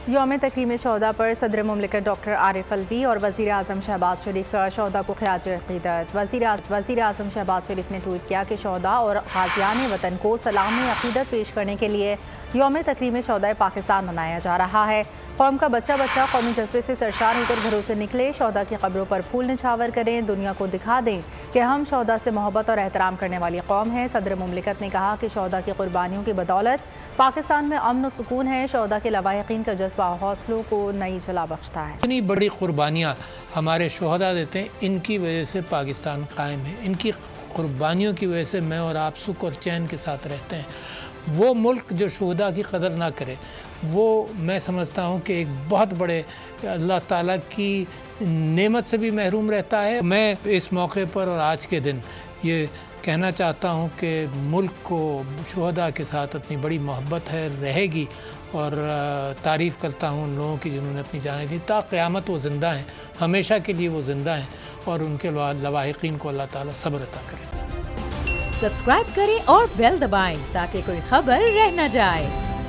यौम तकरीम शहदा पर सदर मुमलिकत डॉक्टर आरिफ अलवी और वज़ीर आज़म शहबाज शरीफ का शहदा को ख़िराज अक़ीदत। वज़ीर आज़म शहबाज शरीफ ने ट्वीट किया कि शहदा और गाज़ियान वतन को सलाम अक़ीदत पेश करने के लिए यौम तकरीम शहदा पाकिस्तान मनाया जा रहा है। कौम का बच्चा बच्चा कौमी जज्बे से सरशार होकर घरों से निकले, शहदा की कब्रों पर फूल निछावर करें, दुनिया को दिखा दें कि हम शहदा से मोहब्बत और एहतराम करने वाली कौम है। सदर मुमलिकत ने कहा कि शहदा की कुर्बानियों की बदौलत पाकिस्तान में अमन और सुकून है। शहदा के लवाहिकीन का जज्बा हौसलों को नई जला बख्शता है। इतनी बड़ी कुर्बानियाँ हमारे शहदा देते हैं, इनकी वजह से पाकिस्तान कायम है। इनकी कुर्बानियों की वजह से मैं और आप सुख और चैन के साथ रहते हैं। वो मुल्क जो शहदा की कदर ना करे, वो मैं समझता हूँ कि एक बहुत बड़े अल्लाह ताला की नेमत से भी महरूम रहता है। मैं इस मौके पर और आज के दिन ये कहना चाहता हूँ कि मुल्क को शहदा के साथ अपनी बड़ी मोहब्बत है, रहेगी, और तारीफ़ करता हूँ उन लोगों की जिन्होंने अपनी जानें दी। ता क़यामत वो ज़िंदा हैं, हमेशा के लिए वो ज़िंदा हैं, और उनके लवाहिकीन को अल्लाह ताला सब्र अता करे। सब्सक्राइब करें और बेल दबाएं ताकि कोई खबर रह न जाए।